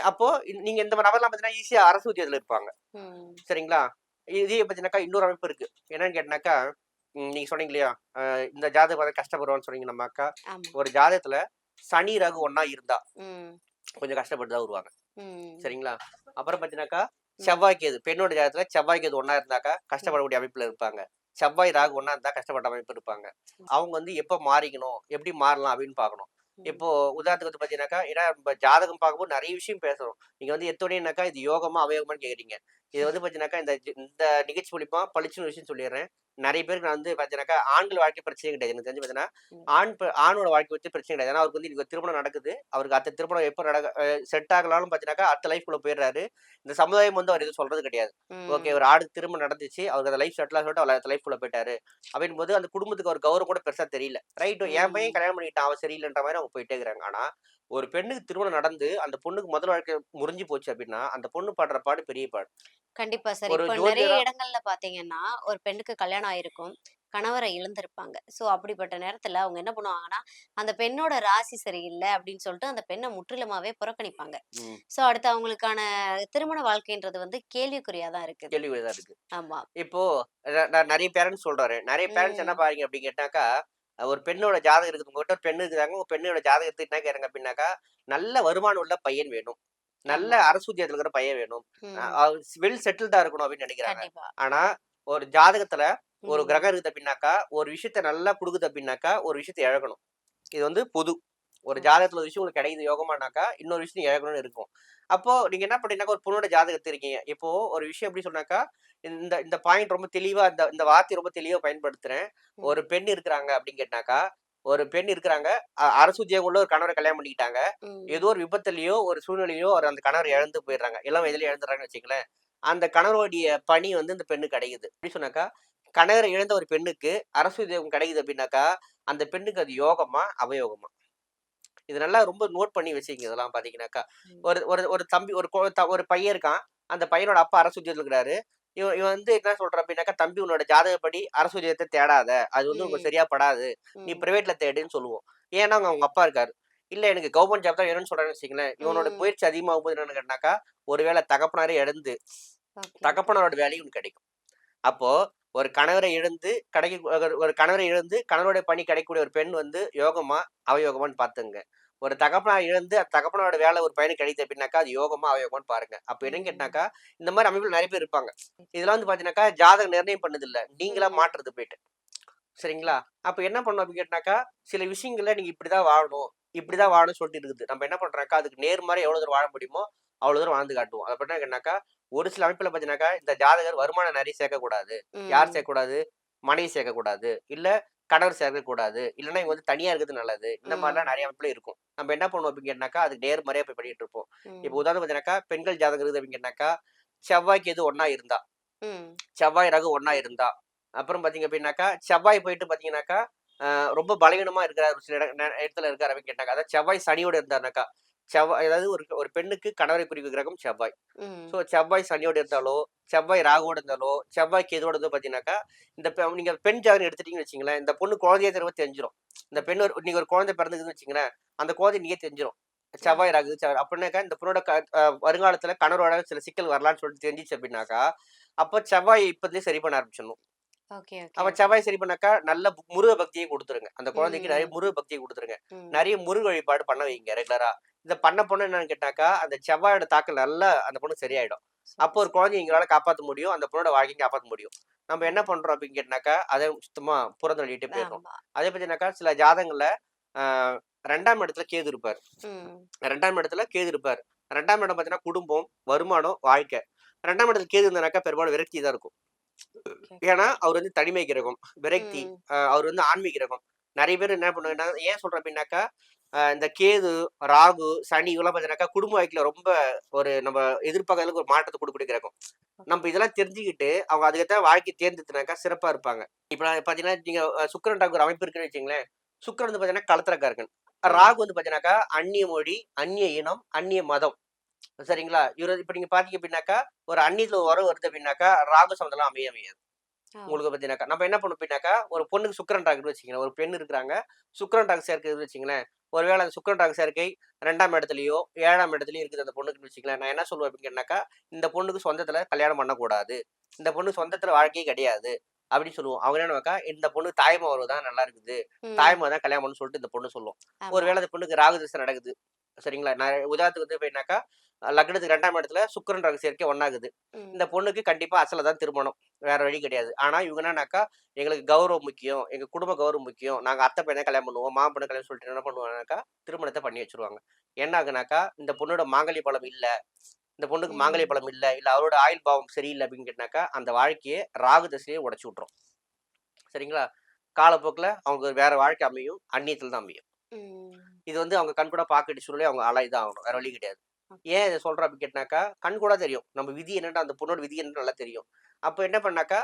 அப்போ நீங்க இந்த நபர்லாம் பார்த்தீங்கன்னா, ஈஸியா அரசு உத்தியோகத்துல இருப்பாங்க. ம். சரிங்களா? இதே பார்த்தீங்கன்னாக்கா, இன்னொரு அமைப்பு இருக்கு. என்னன்னு கேட்டீங்கன்னாக்கா, நீங்க சொன்னீங்க இல்லையா? இந்த ஜாதகம் பார்த்தா கஷ்டப்படுவான்னு சொன்னீங்க நம்ம அக்கா. ஆமா. ஒரு ஜாதகத்துல சனி, ராகு ஒண்ணா இருந்தா, ம். கொஞ்சம் கஷ்டப்பட்டு தான் வருவாங்க. ம். சரிங்களா? அப்புறம் பார்த்தீங்கன்னாக்கா, ம். செவ்வாய், கேது பெண்ணோட ஜாதகத்துல செவ்வாய், கேது ஒண்ணா இருந்தாக்கா, ம். கஷ்டப்படக்கூடிய அமைப்புல இருப்பாங்க. செவ்வாய், ராகு ஒண்ணா இருந்தா கஷ்டப்பட்ட அமைப்பு இருப்பாங்க. அவங்க வந்து எப்ப மாறிக்கணும்? எப்படி மாறலாம்? அப்படின்னு பார்க்கணும். ம். இப்போ உதாரணத்துக்கு வந்து பார்த்தீங்கன்னாக்கா, ஏன்னா நம்ம ஜாதகம் பார்க்கும்போது நெறைய விஷயம் பேசுறோம். நீங்க வந்து எடுத்தோனேனாக்கா, இது யோகமா, அவயோகமான்னு கேட்குறீங்க. இது வந்து பார்த்தீங்கன்னாக்கா, இந்த நிகழ்ச்சி மூலியமா பளிச்சுன்னு ஒரு விஷயம் சொல்லிர்றேன். நெறைய பேருக்கு நான் வந்து பார்த்தீங்கன்னாக்கா, ஆண்கள் வாழ்க்கை பிரச்சனையே கிடையாது. எனக்கு தெரிஞ்சு பார்த்தீங்கன்னா, ம். ஆணோட வாழ்க்கை வச்சு பிரச்சனை கிடையாது. ஏன்னா, அவருக்கு வந்து இன்னைக்கு ஒரு திருமணம் நடக்குது. அவருக்கு அடுத்த திருமணம் எப்ப செட் ஆகலாம்னு பார்த்தீங்கன்னாக்கா, அடுத்த லைஃப்குள்ள போயிடுறாரு. இந்த சமுதாயம் வந்து அவர் எதுவும் சொல்றது கிடையாது. ஓகே. ம். ஒரு ஆணுக்கு திருமணம் நடந்துச்சு. அவருக்கு அந்த லைஃப் செட்டில் சொல்லிட்டு அவர் அடுத்த லைஃப்குள்ள போயிட்டாரு. அப்படின்னும்போது அந்த குடும்பத்துக்கு ஒரு கௌரவம் கூட பெருசா தெரியல. ரைட்டு என் பையன் ம். கல்யாணம் பண்ணிக்கிட்டான். அவன் சரியில்லன்ற மாரி அவங்க போயிட்டே இருக்கிறாங்க. ஆனா, ஒரு பெண்ணுக்கு திருமணம் நடந்து, அந்த பொண்ணுக்கு முதல் வாழ்க்கை முறிஞ்சு போச்சு அப்படின்னா, அந்த பொண்ணு படுற பாடு பெரிய பாடு. கண்டிப்பா சார். ஒரு இப்ப நெறைய ஜோதிடரா இடங்கள்ல பார்த்தீங்கன்னா, ஒரு பெண்ணுக்கு கல்யாணம் ஆயிருக்கும். கணவர இழந்திருப்பாங்க. ஸோ அப்படிப்பட்ட நேரத்துல அவங்க என்ன பண்ணுவாங்கன்னா, அந்த பெண்ணோட ராசி சரியில்ல அப்படின்னு சொல்லிட்டு அந்த பெண்ண முற்றிலுமாவே புறக்கணிப்பாங்க. ம். ஸோ அடுத்து அவங்களுக்கான திருமண வாழ்க்கைன்றது வந்து கேள்விக்குறியா தான் இருக்குது. கேள்விக்குறி தான் இருக்கு. ஆமா. இப்போ நான் நெறைய பேரண்ட்ஸ் சொல்றாரு. நெறைய பேரண்ட்ஸ் என்ன ம். பாருங்க அப்படின்னு கேட்டாக்கா, ஒரு பெண்ணோட ஜாதகம் இருக்குது. உங்ககிட்ட ஒரு பெண் இருக்குறாங்க. உங்க பெண்ணோட ஜாதகத்த என்ன கேட்குறாங்க அப்படின்னாக்கா, நல்ல வருமானம் உள்ள பையன் வேணும். நல்ல ஆமா. அரசு உத்தியோகத்துல இருக்கிற பையன் வேணும். ம். வெல் செட்டில்டா இருக்கணும் அப்படின்னு நெனைக்கிறாங்க. கண்டிப்பா. ஆனா, ஒரு ஜாதகத்துல ஒரு ம். கிரகம் இருக்குது அப்படின்னாக்கா, ஒரு விஷயத்த நல்லா குடுக்குது அப்படின்னாக்கா, ஒரு விஷயத்த இழக்கணும். இது வந்து பொது. ஒரு ஓகே. ஜாதகத்துல ஒரு விஷயம் உங்களுக்கு கிடைக்குது யோகமானாக்கா, இன்னொரு விஷயம் இழக்கணும்னு இருக்கும். அப்போ நீங்க என்ன பண்றீங்கன்னாக்கா, ஒரு பொண்ணோட ஜாதகத்த இருக்கீங்க. இப்போ ஒரு விஷயம் எப்படி சொன்னாக்கா, இந்த இந்த பாயிண்ட் ரொம்ப தெளிவா இந்த வார்த்தைய ரொம்ப தெளிவா பயன்படுத்துறேன். ம். ஒரு பெண் இருக்கிறாங்க அப்படின்னு கேட்டாக்கா, ஒரு பெண் இருக்கிறாங்க. அரசு உத்தியோகம் உள்ள ஒரு கணவர கல்யாணம் பண்ணிக்கிட்டாங்க. ம். ஏதோ ஒரு விபத்துலயோ, ஒரு சூழ்நிலையோ அவர் அந்த கணவர் இழந்து போயிடுறாங்க. இளம் வயதிலே இழந்துடுறாங்கன்னு வச்சுக்கங்களேன். அந்த கணவருடைய பணி வந்து இந்த பெண்ணுக்கு கிடைக்குது. எப்படி சொன்னாக்கா, கணவர இழந்த ஒரு பெண்ணுக்கு அரசு உத்தியோகம் கிடைக்குது அப்படின்னாக்கா, அந்த பெண்ணுக்கு அது யோகமா? அவயோகமா? இது நல்லா ரொம்ப நோட் பண்ணி வச்சுக்கங்க இதெல்லாம் பார்த்தீங்கன்னாக்கா. ம். ஒரு ஒரு ஒரு தம்பி ஒரு பையன் இருக்கான். அந்த பையனோட அப்பா அரசு உத்தியோகத்துல இருக்கிறாரு. இவன் இவன் வந்து என்ன சொல்றான் அப்படின்னாக்கா, "தம்பி உன்னோட ஜாதகப்படி அரசு உத்தியோகத்த தேடாத. அது வந்து உனக்கு ம். சரியா படாது. நீ ம். பிரைவேட்ல தேடுன்னு" சொல்லுவோம். ஏன்னா அங்க அவங்க அப்பா இருக்காரு. இல்ல எனக்கு கவர்ன்மெண்ட் ஜாப் தான் வேணும்னு சொல்றான்னு வச்சுக்கங்களேன். இவனோட ம். முயற்சி அதிகமாகும்போது என்னன்னு கேட்டாக்கா, ஒரு வேளை தகப்பனாரே இழந்து, ஓகே, ஓகே. தகப்பனாரோட வேலையும் இவனுக்கு கிடைக்கும். அப்போ ஒரு கணவரை இழந்து ஒரு கணவரை இழந்து கணவருடைய பணி கிடைக்கக்கூடிய ஒரு பெண் வந்து யோகமா, அவயோகமான்னு பார்த்துங்க. ஒரு தகப்பனார் இழந்து அந்த தகப்பனோட வேலை ஒரு பையனுக்கு கிடைக்குது அப்படின்னாக்கா, அது யோகமா, அவயோகமான்னு பாருங்க. அப்ப என்னன்னு ம். கேட்டாக்கா, இந்த மாரி அமைப்புல நெறைய பேர் இருப்பாங்க. இதெல்லாம் வந்து பார்த்தீங்கன்னாக்கா, ஜாதகம் நிர்ணயம் பண்ணதில்ல. நீங்களா ம். மாற்றுறது போயிட்டு. சரிங்களா? அப்ப என்ன பண்ணணும் அப்படின்னு கேட்டாக்கா, சில விஷயங்கள்ல நீங்க இப்படிதான் வாழணும். இப்படிதான் ம். வாழணும்னு சொல்லிட்டு இருக்குது. நம்ம என்ன பண்றோம்னாக்கா, அதுக்கு நேர்மாறா எவ்வளவு தூரம் வாழ முடியுமோ, அவ்வளவு தூரம் வாழ்ந்து காட்டுவோம். அது அப்ப என்னன்னாக்கா, ஒரு சில அமைப்புல பார்த்தீங்கன்னாக்கா, இந்த ஜாதகர் வருமானம் நெறைய சேர்க்கக்கூடாது. யார் ம். சேர்க்கக்கூடாது? மனைவி சேர்க்கக்கூடாது. இல்ல கணவர் சேர்க்கக்கூடாது. இல்லன்னா இவங்க வந்து தனியா இருக்கிறது நல்லது. இந்த மாரிலாம் ம். நெறைய அமைப்புல இருக்கும். நம்ம என்ன பண்ணுவோம் அப்படின்னு கேட்டாக்கா, அதுக்கு நேர்மறையா போய் பண்ணிட்டு இருப்போம். இப்ப ம். உதாரணம் பார்த்தீங்கன்னாக்கா, பெண்கள் ஜாதகம் இருக்குது அப்படின்னு கேட்டாக்கா, செவ்வாய், கேது ஒண்ணா இருந்தா, ம். செவ்வாய், ராகு ஒண்ணா இருந்தா, அப்புறம் பார்த்தீங்க அப்படின்னாக்கா, செவ்வாய் போயிட்டு பார்த்தீங்கன்னாக்கா, ரொம்ப பலவீனமா இருக்கிறார் ஒரு சில இடத்துல இருக்காரு அப்படின்னு கேட்டாங்க. அதாவது செவ்வாய் சனியோட இருந்தாருனாக்கா, அதாவது ஒரு ஒரு பெண்ணுக்கு கணவரை குறிக்கும் கிரகம் செவ்வாய். ஸோ ம். செவ்வாய் சனியோட இருந்தாலோ, செவ்வாய் ராகுவோட இருந்தாலோ, செவ்வாய் கேதுவோட இருந்தோ பார்த்தீங்கன்னாக்கா, நீங்க பெண் ஜாதகம் எடுத்துட்டீங்கன்னு வச்சுக்கங்களேன், இந்த பொண்ணு குழந்தையே தெரியாம தெரிஞ்சிரும். இந்த பெண் இன்னைக்கு ஒரு குழந்தை பிறந்துக்குதுன்னு வச்சுக்கங்களேன், அந்த குழந்தை இன்னைக்கே தெரிஞ்சிரும். ம். செவ்வாய் ராகு அப்படின்னாக்கா இந்த பொண்ணோட வருங்காலத்துல கணவரோட சில சிக்கல் வரலான்னு சொல்லிட்டு தெரிஞ்சுச்சு அப்படின்னாக்கா, அப்ப செவ்வாய் இப்பத்துலயே சரி பண்ண ஆரம்பிச்சிடணும். ஓகே, ஓகே, அப்ப ஓகே. செவ்வாய் சரி பண்ணாக்கா நல்ல முருக பக்தியை குடுத்துருங்க. அந்த குழந்தைக்கு நெறைய ம், முருக பக்திய குடுத்துருங்க. ம். நெறைய முருக வழிபாடு பண்ண வைங்க ரெகுலரா. இத பண்ண பண்ண என்னன்னு கேட்டாக்கா, அந்த செவ்வாயோட தாக்கம் நல்லா அந்த பொண்ணுக்கு சரியாயிடும். சரி, அப்போ ஒரு சரி. குழந்தைய எங்களால காப்பாத்த முடியும். அந்த பொண்ணோட வாழ்க்கைய காப்பாத்த முடியும். நம்ம என்ன ம். பண்றோம் அப்படின்னு கேட்டாக்கா, அத சுத்தமா புறந்தள்ளிட்டே போயிடுறோம். ஆமா. அதே பார்த்தீங்கன்னாக்கா, சில ஜாதகங்கள்ல அ 2ஆம் இடத்துல கேது இருப்பாரு. ம். 2ஆம் இடத்துல கேது இருப்பாரு. 2ஆம் இடம் பார்த்தீங்கன்னா, குடும்பம், வருமானம், வாழ்க்கை. 2ஆம் இடத்துல கேது இருந்தானாக்கா பெரும்பாலும் விரக்தி தான் இருக்கும். ஓகே. ஏன்னா, அவர் வந்து தனிமை கிரகம், விரக்தி. ம். அவர் வந்து ஆன்மீக கிரகம். நெறைய பேர் என்ன பண்ணுவாங்கன்னா ஏன் சொல்றேன் அப்டின்னாக்கா, இந்த கேது, ராகு, சனி இவங்கலாம் பார்த்தீங்கன்னாக்கா, குடும்ப வாழ்க்கையில ரொம்ப ஒரு நம்ம எதிர்பார்க்காத அளவுக்கு ஒரு மாற்றத்த குடுக்கக்கூடிய கிரகம். ஓகே. நம்ம இதெல்லாம் தெரிஞ்சுக்கிட்டு, அவங்க அதுக்கேத்த வாழ்க்கைய தேர்ந்தெடுத்துனாக்கா சிறப்பா இருப்பாங்க. இப்ப பார்த்தீங்கன்னா, நீங்க சுக்கிரன் ராகு ஒரு அமைப்பு இருக்குன்னு வச்சுக்கங்களேன். சுக்கிரன் வந்து பார்த்தீங்கன்னா, களத்திரக்காரகன். ம். ராகு வந்து பார்த்தீங்கன்னாக்கா, அந்நிய மொழி, அந்நிய இனம், அந்நிய மதம். சரிங்களா? இவரு இப்ப நீங்க பார்த்தீங்க அப்டின்னாக்கா, ஒரு அந்நியத்துல ஒரு உறவு வருது அப்டின்னாக்கா, ராகு சம்மந்தம்லாம் அமையாது. ஓ! உங்களுக்கு பார்த்தீங்கன்னாக்கா, நம்ம என்ன பண்ணணும் அப்டின்னாக்கா, ஒரு பொண்ணுக்கு சுக்கிரன் ராகுன்னு வச்சுக்கங்களேன். ஒரு பெண் இருக்கிறாங்க. சுக்கிரன் ராகு சேர்க்கை இருக்குதுன்னு வச்சுக்கங்களேன். ஒருவேள அந்த சுக்கிரன் ராகு சேர்க்கை 2ஆம் இடத்துலயோ, 7ஆம் இடத்துலயோ இருக்குது அந்த பொண்ணுக்குன்னு வச்சுக்கங்களேன். நான் என்ன சொல்லுவேன் அப்டின்னு கேட்டீங்கன்னாக்கா, இந்த பொண்ணுக்கு சொந்தத்துல கல்யாணம் பண்ணக்கூடாது. இந்த பொண்ணுக்கு சொந்தத்துல வாழ்க்கையே கிடையாது. அப்டின்னு சொல்லுவோம். அவங்க என்னன்னாக்கா, இந்த பொண்ணு தாய்மாமன் உறவு தான் நல்லா இருக்குது. ம். தாய்மாமன் தான் கல்யாணம் பண்ணணும்னு சொல்லிட்டு இந்த பொண்ணு சொல்லும். ஆமா. ஒருவேள அந்த பொண்ணுக்கு ராகு திசை நடக்குது. சரிங்களா? நான் உதாரணத்துக்கு வந்து எப்டின்னாக்கா, லக்னத்துக்கு 2ஆம் இடத்துல சுக்கிரன் ராகு சேர்க்கை ஒண்ணாகுது. ம். இந்த பொண்ணுக்கு கண்டிப்பா அசல தான் திருமணம். வேற வழி கிடையாது. ஆனா இவங்க என்னன்னாக்கா, எங்களுக்கு கௌரவம் முக்கியம். எங்க குடும்ப கௌரவம் முக்கியம். நாங்க அத்தை பையன கல்யாணம் பண்ணுவோம். மாமா பொண்ண கல்யாணம் சொல்லிட்டு என்ன பண்ணுவாங்கனாக்கா, திருமணத்த பண்ணி வச்சுருவாங்க. என்ன ஆகுனாக்கா, இந்த பொண்ணோட மாங்கல்ய பலம் இல்ல. இந்த பொண்ணுக்கு மாங்கல்ய ம். பலம் இல்ல. இல்ல அவரோட ஆயுள் பாவம் சரியில்ல அப்படின்னு கேட்டாக்கா, அந்த வாழ்க்கைய ராகு திசையே உடைச்சு விட்டுரும். சரிங்களா? காலப்போக்குல அவங்களுக்கு வேற வாழ்க்கை அமையும். அந்நியத்துல தான் அமையும். ம். இது வந்து அவங்க கண்கூடா பார்க்க வேண்டிய சூழ்நிலை அவங்க ஆளாகி தான் ஆகணும். வேற வழி கிடையாது. ஓகே. ஏன் இத சொல்றேன் அப்படின்னு கேட்டாக்கா, கண்கூடா தெரியும். நம்ம விதி என்னன்னு அந்த பொண்ணோட விதி என்னன்னு நல்லா தெரியும். அப்ப என்ன பண்ணாக்கா,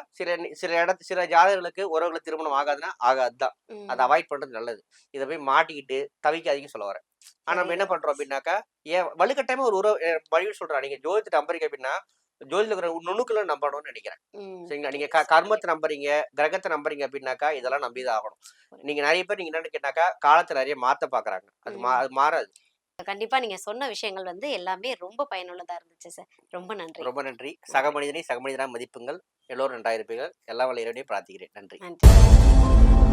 சில ஜாதகர்களுக்கு உறவுல திருமணம் ஆகாதுன்னா, ஆகாது தான். அத ம். அவாய்ட் பண்றது நல்லது. இத போய் மாட்டிக்கிட்டு தவிக்காதீங்கன்னு சொல்ல வரேன். ஆனா நம்ம என்ன புரியுது. பண்றோம் அப்படின்னாக்கா, ஏன் வலுக்கட்டாயமா ஒரு உறவு வழின்னு சொல்றேன். நீங்க ஜோதிடத்த நம்புறீங்க அப்படின்னா, ஜோதிடத்துல இருக்கிற நுணுக்கல நம்பணும்னு நெனைக்கிறேன். ம். சரிங்களா? நீங்க சரி, சரி. கர்மத்த நம்புறீங்க, கிரகத்த நம்புறீங்க அப்படின்னாக்கா, இதெல்லாம் நம்பி தான் ஆகணும். புரியுது. நீங்க நெறைய பேர் நீங்க என்னன்னு கேட்டாக்கா, காலத்த நெறைய மாத்த பார்க்குறாங்க. ம். அது மாறாது. கண்டிப்பா நீங்க சொன்ன விஷயங்கள் வந்து எல்லாமே ரொம்ப பயனுள்ளதா இருந்துச்சு சார். ரொம்ப நன்றி. ரொம்ப நன்றி. சக நன்றி. மனிதனை சக மனிதனா மதிப்புங்கள். எல்லோரும் நன்றாக இருப்பீர்கள். எல்லாம் வல்ல இறைவனை பிரார்த்திக்கிறேன். நன்றி. நன்றி.